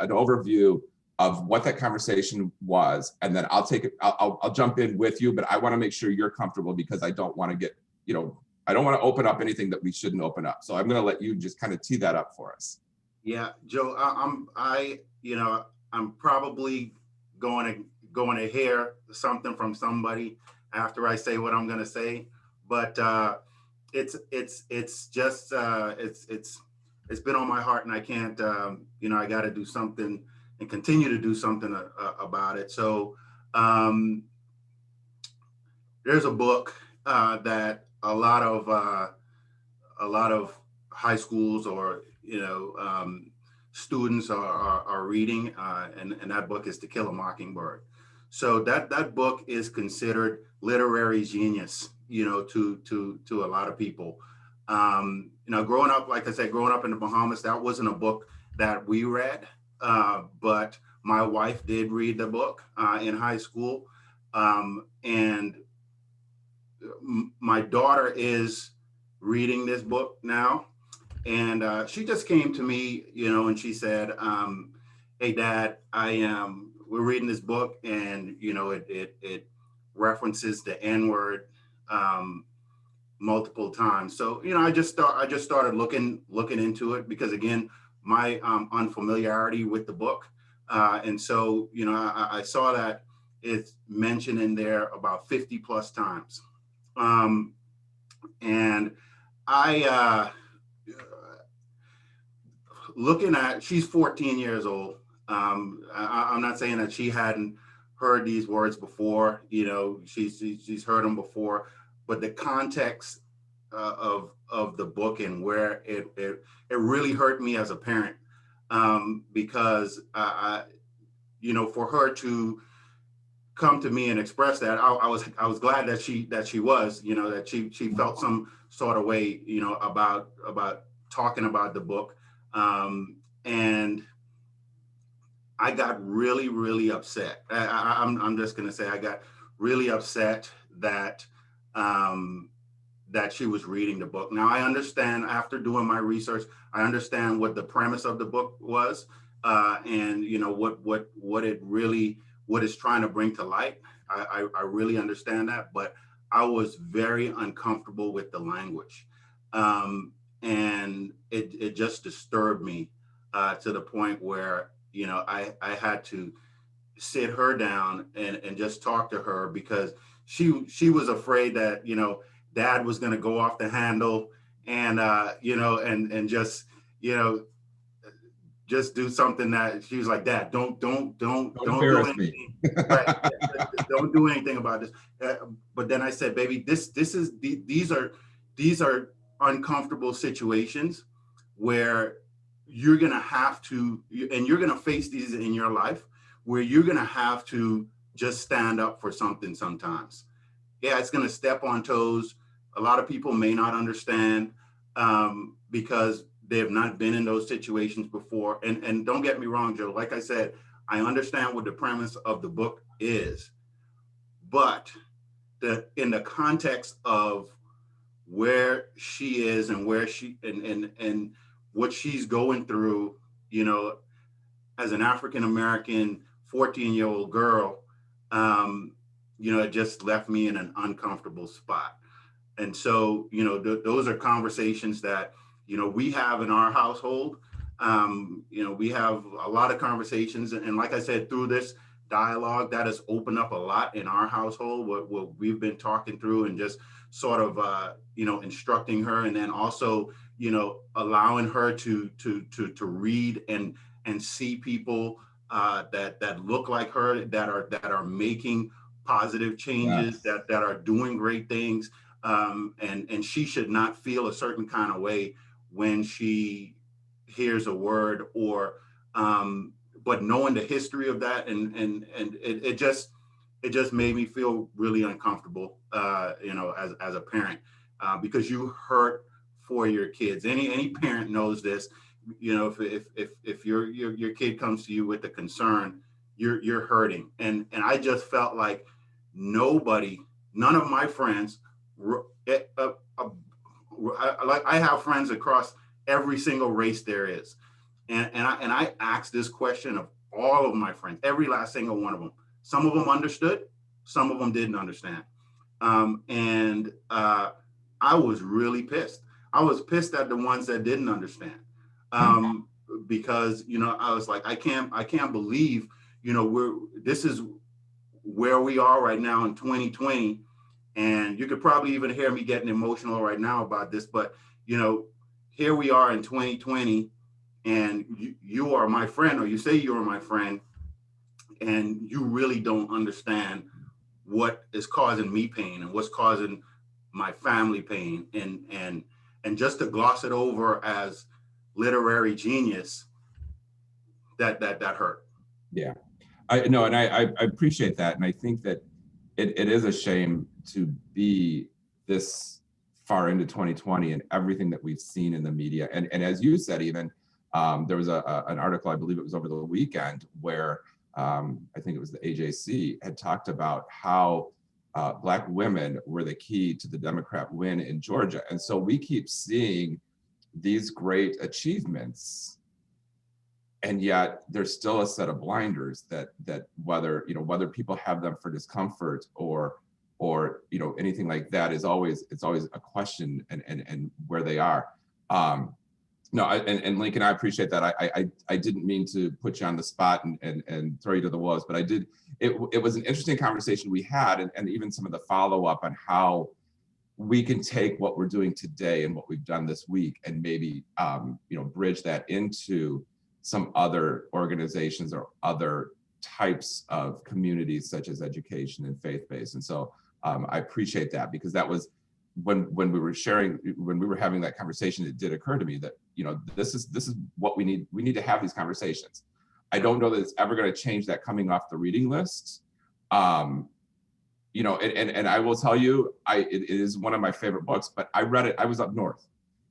overview of what that conversation was, and then I'll jump in with you, but I want to make sure you're comfortable, because I don't want to get, I don't want to open up anything that we shouldn't open up. So I'm going to let you just kind of tee that up for us. Yeah, Joe, I'm probably going to hear something from somebody after I say what I'm going to say, but it's just it's been on my heart, and I can't I got to do something and continue to do something about it. So there's a book that a lot of high schools or students are reading, and that book is To Kill a Mockingbird. So that book is considered literary genius, to a lot of people. Growing up, like I said, growing up in the Bahamas, that wasn't a book that we read, but my wife did read the book in high school, and my daughter is reading this book now, and she just came to me, and she said, "Hey, Dad, we're reading this book, and it references the N word multiple times." So I just started looking into it, because again, my unfamiliarity with the book, and so I saw that it's mentioned in there about 50 plus times. And I, looking at, she's 14 years old. I'm not saying that she hadn't heard these words before, she's heard them before, but the context of the book and where it really hurt me as a parent, because for her to come to me and express that, I was glad that she was, that she felt some sort of way, about talking about the book, and I got really, really upset. I'm just gonna say I got really upset that that she was reading the book. Now I understand, after doing my research, I understand what the premise of the book was, and what it really, what it's trying to bring to light. I really understand that, but I was very uncomfortable with the language, and it just disturbed me to the point where I had to sit her down and just talk to her, because she was afraid that Dad was going to go off the handle, and and just do something that she was like, "Dad, don't do embarrass me." anything." Right. Don't do anything about this. But then I said, "Baby, these are uncomfortable situations where you're going to have to, and you're going to face these in your life, where you're going to have to just stand up for something sometimes. Yeah, it's going to step on toes. A lot of people may not understand, because they have not been in those situations before. And don't get me wrong, Joe, like I said, I understand what the premise of the book is, but in the context of where she is and where she and what she's going through, as an African American 14-year-old girl, it just left me in an uncomfortable spot. And so, those are conversations that, we have in our household. We have a lot of conversations. And like I said, through this dialogue, that has opened up a lot in our household, what we've been talking through, and just sort of, instructing her. And then also, allowing her to read and see people that look like her, that are making positive changes, Yes. that are doing great things. And she should not feel a certain kind of way when she hears a word, or but knowing the history of that, and it just made me feel really uncomfortable, as a parent, because you hurt for your kids. Any parent knows this. If your kid comes to you with a concern, you're hurting. And I just felt like none of my friends, I have friends across every single race there is. And I asked this question of all of my friends, every last single one of them. Some of them understood, some of them didn't understand. And I was really pissed. I was pissed at the ones that didn't understand. Because, I was like, I can't believe, this is where we are right now in 2020. And you could probably even hear me getting emotional right now about this, but here we are in 2020, and you are my friend, or you say you're my friend, and you really don't understand what is causing me pain and what's causing my family pain, and just to gloss it over as literary genius, that hurt. Yeah, I know, and I appreciate that, and I think that it is a shame to be this far into 2020 and everything that we've seen in the media. And as you said, even there was an article, I believe it was over the weekend, where I think it was the AJC had talked about how Black women were the key to the Democrat win in Georgia. And so we keep seeing these great achievements, and yet there's still a set of blinders that whether people have them for discomfort or anything like that it's always a question, and where they are. No, and Lincoln, I appreciate that. I didn't mean to put you on the spot and throw you to the wolves, but I did. It was an interesting conversation we had, and even some of the follow up on how we can take what we're doing today and what we've done this week and maybe bridge that into some other organizations or other types of communities, such as education and faith-based. And so I appreciate that, because that was when we were having that conversation, it did occur to me that this is what we need. We need to have these conversations. I don't know that it's ever going to change that coming off the reading list. And I will tell you, it is one of my favorite books, but I read it, I was up north,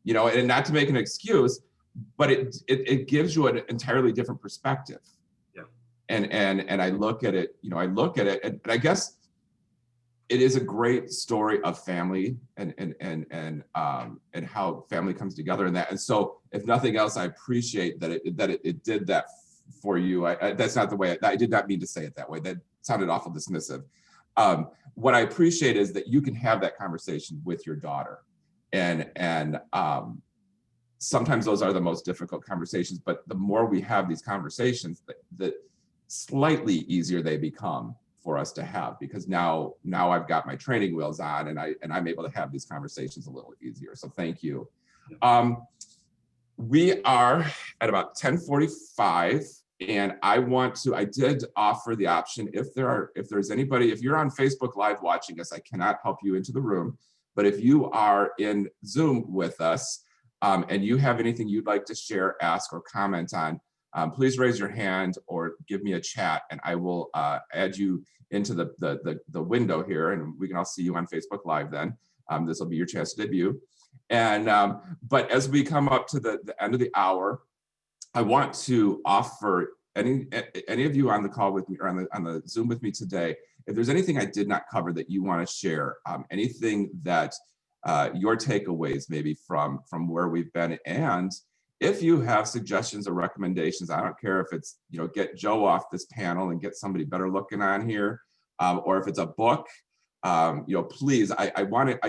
and not to make an excuse, but it gives you an entirely different perspective. Yeah. And I look at it, and I guess it is a great story of family and how family comes together in that. And so if nothing else, I appreciate that it did that for you. That's not the way, I did not mean to say it that way. That sounded awful dismissive. What I appreciate is that you can have that conversation with your daughter, and sometimes those are the most difficult conversations, but the more we have these conversations, the slightly easier they become for us to have, because now I've got my training wheels on, and I'm able to have these conversations a little easier. So thank you. We are at about 10:45, and I did offer the option, if there's anybody, if you're on Facebook Live watching us, I cannot help you into the room, but if you are in Zoom with us, and you have anything you'd like to share, ask, or comment on, please raise your hand or give me a chat, and I will add you into the window here, and we can all see you on Facebook Live then. This will be your chance to debut. And but as we come up to the end of the hour, I want to offer any of you on the call with me or on the Zoom with me today, if there's anything I did not cover that you want to share, anything that your takeaways maybe from where we've been, and if you have suggestions or recommendations, I don't care if it's get Joe off this panel and get somebody better looking on here, or if it's a book, please, I want it.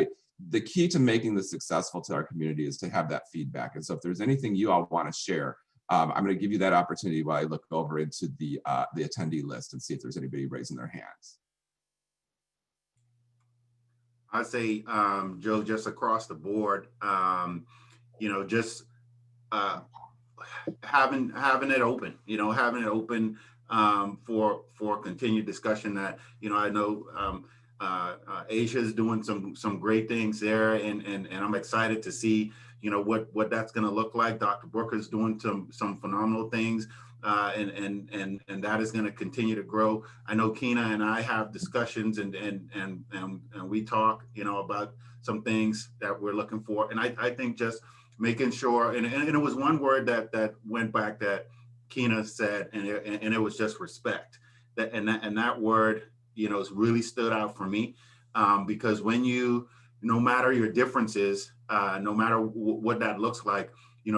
The key to making this successful to our community is to have that feedback. And so if there's anything you all want to share, I'm going to give you that opportunity while I look over into the attendee list and see if there's anybody raising their hands. I say, Joe, just across the board, just having it open, for continued discussion. That I know Aisha is doing some great things there, and I'm excited to see what that's going to look like. Dr. Booker's doing some phenomenal things, and that is going to continue to grow. I know Keena and I have discussions and we talk about some things that we're looking for, and I think just making sure, and it was one word that went back that Keena said, and it was just respect. That word has really stood out for me, because when no matter your differences, no matter what that looks like,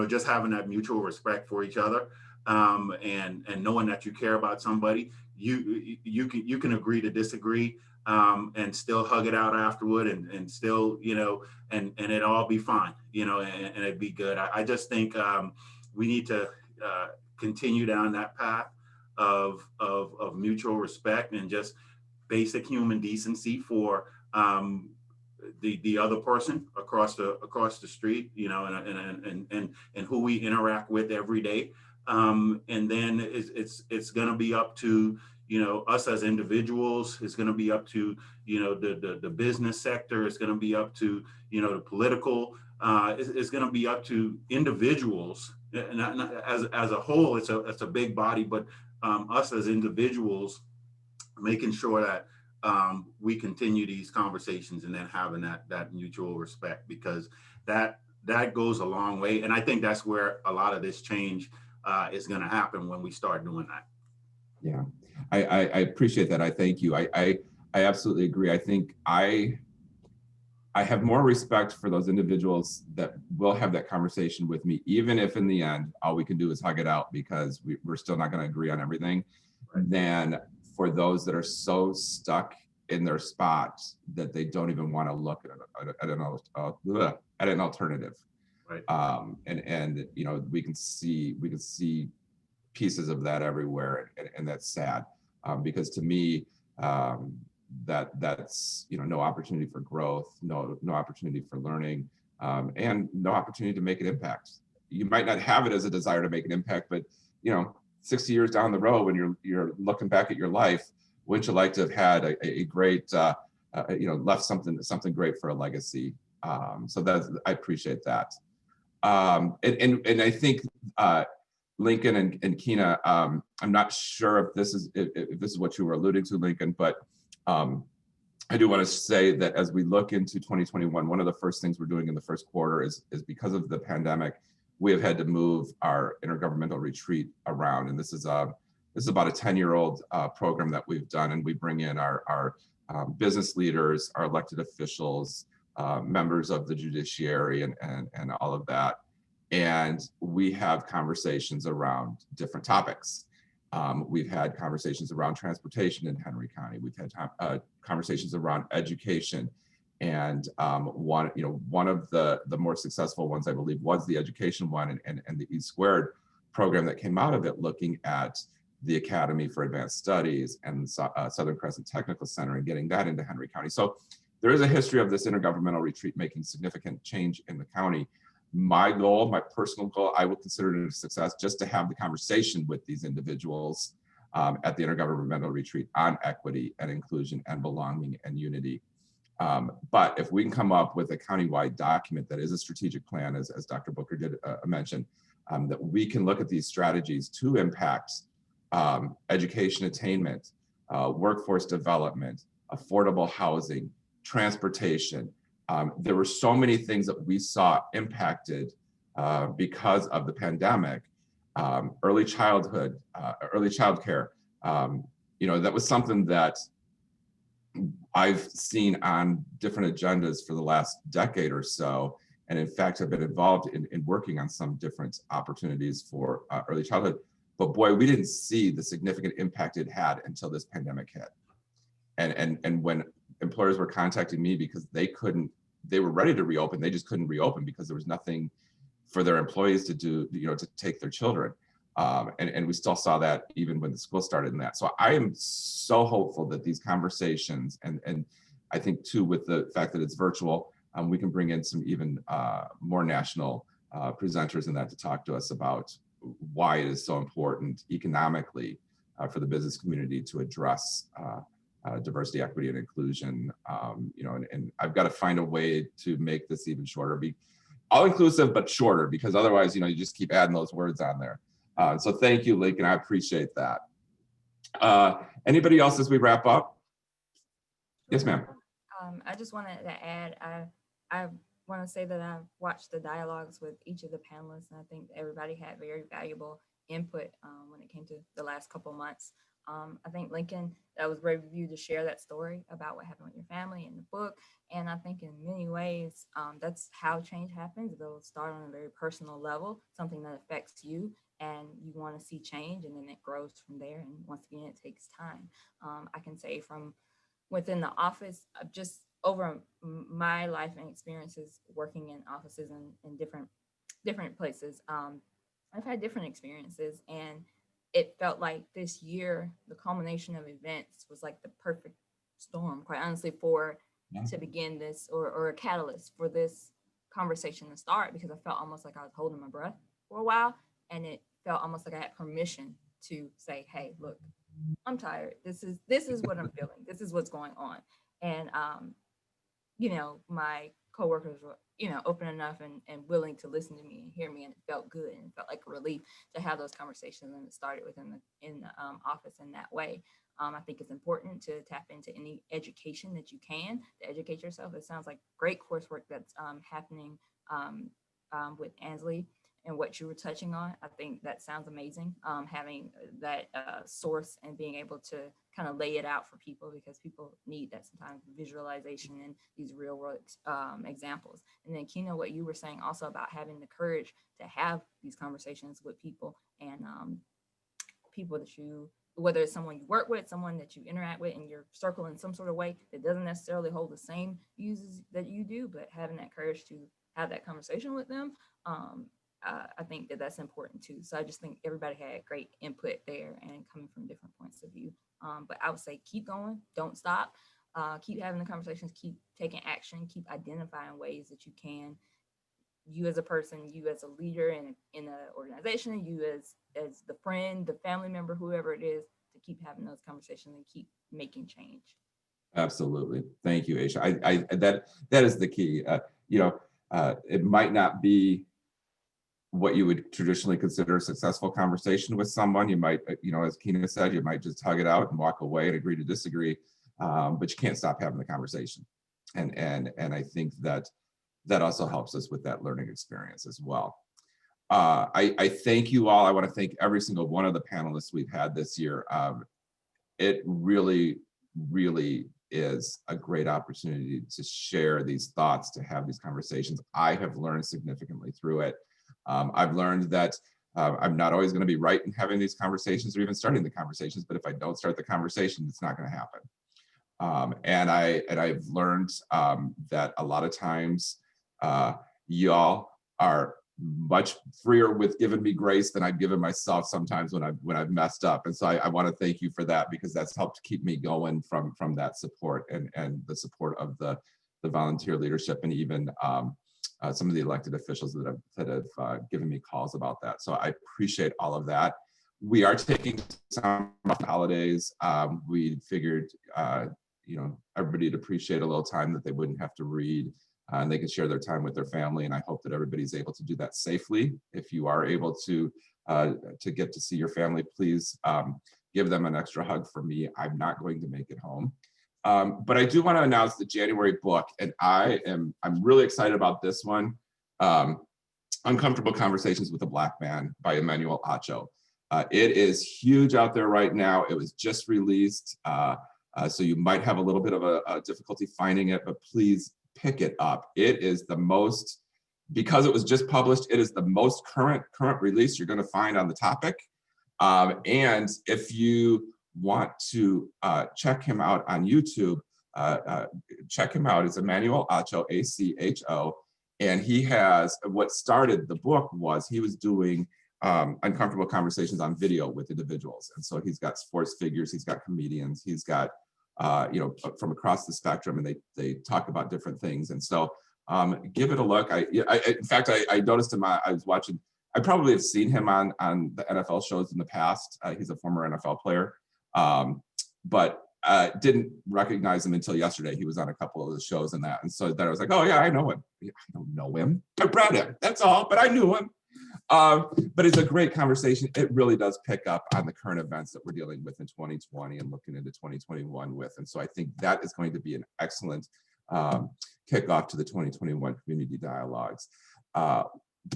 just having that mutual respect for each other, and knowing that you care about somebody, you can agree to disagree, and still hug it out afterward, and still and it all be fine, and it'd be good. I just think we need to continue down that path of mutual respect and just basic human decency for the other person across the street, you know, and who we interact with every day. And then it's going to be up to, you know, us as individuals. It's going to be up to, you know, the business sector. It's going to be up to, you know, the political. It's going to be up to individuals. Not as a whole, it's a big body, but us as individuals, making sure that we continue these conversations and then having that mutual respect, because that goes a long way. And I think that's where a lot of this change is going to happen, when we start doing that. Yeah, I appreciate that. I thank you. I absolutely agree. I think I have more respect for those individuals that will have that conversation with me, even if in the end, all we can do is hug it out because we're still not going to agree on everything, than for those that are so stuck in their spots that they don't even want to look at an alternative. Right. And you know, we can see pieces of that everywhere, and that's sad, because to me, that's, you know, no opportunity for growth, no opportunity for learning, and no opportunity to make an impact. You might not have it as a desire to make an impact, but, you know, 60 years down the road, when you're looking back at your life, wouldn't you like to have had a great, you know, left something great for a legacy? So I appreciate that. And I think Lincoln and Kina, I'm not sure if this is what you were alluding to, Lincoln, but I do want to say that as we look into 2021, one of the first things we're doing in the first quarter is because of the pandemic, we have had to move our intergovernmental retreat around. And this is about a 10-year-old program that we've done, and we bring in our business leaders, our elected officials, members of the judiciary, and all of that. And we have conversations around different topics. We've had conversations around transportation in Henry County. We've had conversations around education. And one of the more successful ones, I believe, was the education one, and the E2 program that came out of it, looking at the Academy for Advanced Studies and Southern Crescent Technical Center, and getting that into Henry County. So there is a history of this intergovernmental retreat making significant change in the county. My goal, my personal goal, I will consider it a success just to have the conversation with these individuals at the intergovernmental retreat on equity and inclusion and belonging and unity. But if we can come up with a countywide document that is a strategic plan, as Dr. Booker did mention, that we can look at these strategies to impact education attainment, workforce development, affordable housing, transportation. There were so many things that we saw impacted because of the pandemic. Early childhood, early childcare. You know, that was something that I've seen on different agendas for the last decade or so. And in fact, I've been involved in working on some different opportunities for early childhood. But boy, we didn't see the significant impact it had until this pandemic hit. And when employers were contacting me because they were ready to reopen, they just couldn't reopen because there was nothing for their employees to do, you know, to take their children. And we still saw that even when the school started in that. So I am so hopeful that these conversations, and I think too, with the fact that it's virtual, we can bring in some even more national presenters in that to talk to us about why it is so important economically for the business community to address diversity, equity, and inclusion. You know, and I've got to find a way to make this even shorter, be all inclusive, but shorter, because otherwise, you know, you just keep adding those words on there. So thank you, Lincoln. I appreciate that. Anybody else as we wrap up? Yes, ma'am. I just wanted to add, I want to say that I've watched the dialogues with each of the panelists, and I think everybody had very valuable input when it came to the last couple months. I think, Lincoln, that was brave of you to share that story about what happened with your family in the book. And I think in many ways, that's how change happens. It'll start on a very personal level, something that affects you, and you want to see change, and then it grows from there. And once again, it takes time. I can say from within the office, just over my life and experiences working in offices in different places, I've had different experiences, and it felt like this year, the culmination of events was like the perfect storm, quite honestly, for to begin this, or a catalyst for this conversation to start, because I felt almost like I was holding my breath for a while, and it felt almost like I had permission to say, hey, look, I'm tired. This is what I'm feeling. This is what's going on. And my coworkers were, open enough and willing to listen to me and hear me, and it felt good, and it felt like a relief to have those conversations, and it started in the office in that way. I think it's important to tap into any education that you can to educate yourself. It sounds like great coursework that's happening with Ansley and what you were touching on. I think that sounds amazing, having that source and being able to kind of lay it out for people, because people need that sometimes, visualization and these real world examples. And then Kina, what you were saying also about having the courage to have these conversations with people, and people that you, whether it's someone you work with, someone that you interact with in your circle in some sort of way that doesn't necessarily hold the same views that you do, but having that courage to have that conversation with them. I think that that's important too. So I just think everybody had great input there, and coming from different points of view. But I would say keep going, don't stop, keep having the conversations, keep taking action, keep identifying ways that you can, you as a person, you as a leader in an organization, you as the friend, the family member, whoever it is, to keep having those conversations and keep making change. Absolutely. Thank you, Aisha. I that is the key. It might not be what you would traditionally consider a successful conversation with someone. You might, as Kina said, you might just hug it out and walk away and agree to disagree, but you can't stop having the conversation. And I think that also helps us with that learning experience as well. I thank you all. I want to thank every single one of the panelists we've had this year. It really, really is a great opportunity to share these thoughts, to have these conversations. I have learned significantly through it. I've learned that I'm not always going to be right in having these conversations or even starting the conversations, but if I don't start the conversation, it's not going to happen. And I've learned that a lot of times y'all are much freer with giving me grace than I've given myself sometimes when I've messed up. And so I want to thank you for that, because that's helped keep me going from that support and the support of the volunteer leadership, and even some of the elected officials that have given me calls about that. So I appreciate all of that. We are taking some holidays. We figured, everybody'd appreciate a little time that they wouldn't have to read, and they can share their time with their family. And I hope that everybody's able to do that safely. If you are able to get to see your family, please give them an extra hug for me. I'm not going to make it home. But I do want to announce the January book, and I'm really excited about this one. Uncomfortable Conversations with a Black Man by Emmanuel Acho. It is huge out there right now. It was just released, so you might have a little bit of a difficulty finding it, but please pick it up. It is the most, because it was just published, it is the most current release you're going to find on the topic. And if you want to check him out on YouTube, check him out. It's Emmanuel Acho, A-C-H-O. And he has, what started the book was he was doing uncomfortable conversations on video with individuals. And so he's got sports figures, he's got comedians, he's got, from across the spectrum, and they talk about different things. And so give it a look. In fact, I noticed him, I was watching, I probably have seen him on the NFL shows in the past. He's a former NFL player, but didn't recognize him until yesterday. He was on a couple of the shows and that. And so then I was like, oh yeah, I know him. I don't know him. I read him, that's all, but I knew him. But it's a great conversation. It really does pick up on the current events that we're dealing with in 2020 and looking into 2021 with. And so I think that is going to be an excellent kickoff to the 2021 community dialogues.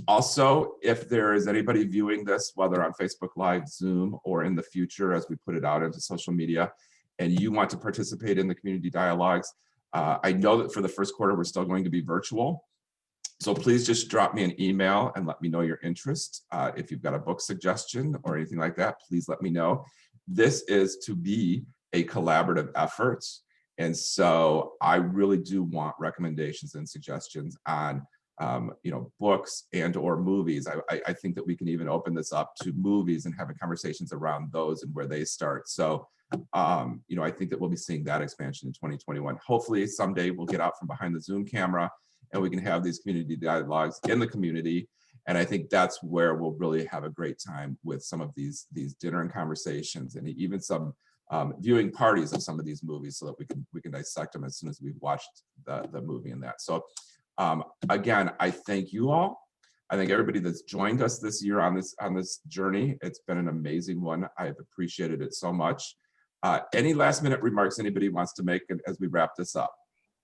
Also, if there is anybody viewing this, whether on Facebook Live, Zoom, or in the future as we put it out into social media, and you want to participate in the community dialogues, I know that for the first quarter, we're still going to be virtual. So please just drop me an email and let me know your interest. If you've got a book suggestion or anything like that, please let me know. This is to be a collaborative effort. And so I really do want recommendations and suggestions on books and or movies. I think that we can even open this up to movies and having conversations around those and where they start. So I think that we'll be seeing that expansion in 2021. Hopefully someday we'll get out from behind the Zoom camera and we can have these community dialogues in the community. And I think that's where we'll really have a great time with some of these dinner and conversations, and even some viewing parties of some of these movies, so that we can dissect them as soon as we've watched the movie and that. So again, I thank you all. I thank everybody that's joined us this year on this journey. It's been an amazing one. I've appreciated it so much. Any last minute remarks anybody wants to make as we wrap this up?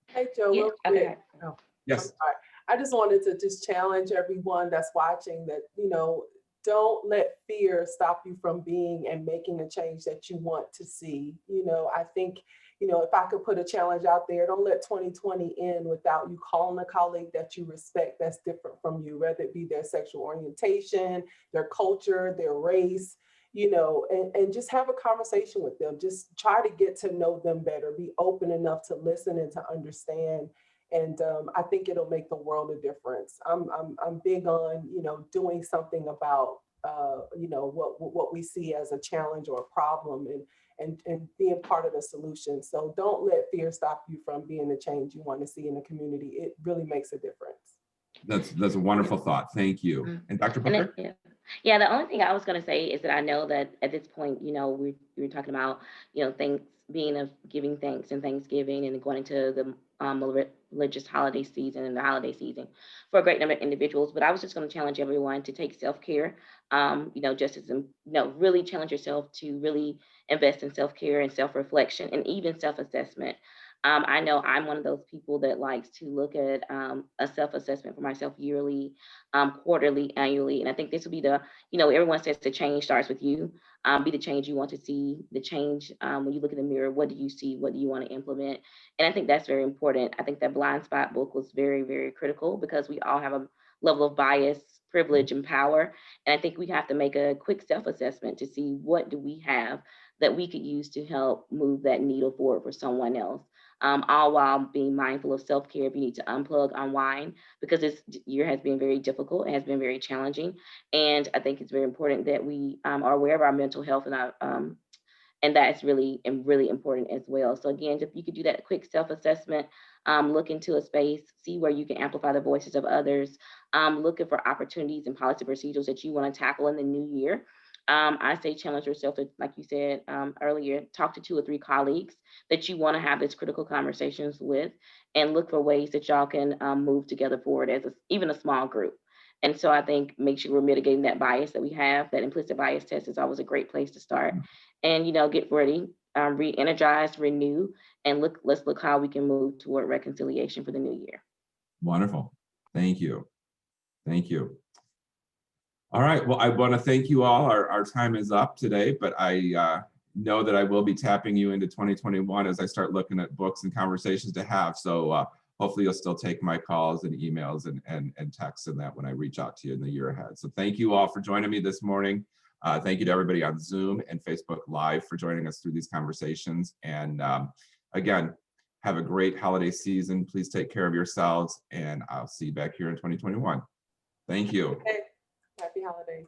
Hey, Joe, Yeah, real quick. okay. Oh, Yes. I'm sorry. I just wanted to just challenge everyone that's watching that, don't let fear stop you from being and making a change that you want to see. I think, if I could put a challenge out there, don't let 2020 end without you calling a colleague that you respect that's different from you, whether it be their sexual orientation, their culture, their race, and just have a conversation with them. Just try to get to know them better, be open enough to listen and to understand. And I think it'll make the world a difference. I'm big on, doing something about, what we see as a challenge or a problem, and being part of the solution. So don't let fear stop you from being the change you want to see in the community. It really makes a difference. That's a wonderful thought. Thank you. And Dr. Booker? Yeah, the only thing I was going to say is that I know that at this point, we were talking about, things being of giving thanks and Thanksgiving and going into the religious holiday season and the holiday season for a great number of individuals. But I was just going to challenge everyone to take self-care, just as, really challenge yourself to really invest in self-care and self-reflection and even self-assessment. I know I'm one of those people that likes to look at a self-assessment for myself yearly, quarterly, annually. And I think this will be everyone says the change starts with you. Be the change you want to see, the change when you look in the mirror, what do you see? What do you want to implement? And I think that's very important. I think that Blind Spot book was very, very critical because we all have a level of bias, privilege, and power. And I think we have to make a quick self-assessment to see what do we have that we could use to help move that needle forward for someone else. All while being mindful of self-care. If you need to unplug, unwind, because this year has been very difficult and has been very challenging. And I think it's very important that we are aware of our mental health and that's really important as well. So again, if you could do that quick self-assessment, look into a space, see where you can amplify the voices of others, looking for opportunities and policy procedures that you want to tackle in the new year. I say challenge yourself to, like you said earlier, talk to 2 or 3 colleagues that you want to have these critical conversations with, and look for ways that y'all can move together forward as even a small group. And so I think make sure we're mitigating that bias that we have. That implicit bias test is always a great place to start. And get ready, re-energize, renew, and let's look how we can move toward reconciliation for the new year. Wonderful. Thank you. Thank you. All right. Well, I want to thank you all. Our time is up today, but I know that I will be tapping you into 2021 as I start looking at books and conversations to have. So hopefully you'll still take my calls and emails and texts and that when I reach out to you in the year ahead. So thank you all for joining me this morning. Thank you to everybody on Zoom and Facebook Live for joining us through these conversations. And again, have a great holiday season. Please take care of yourselves, and I'll see you back here in 2021. Thank you. Okay. Happy holidays.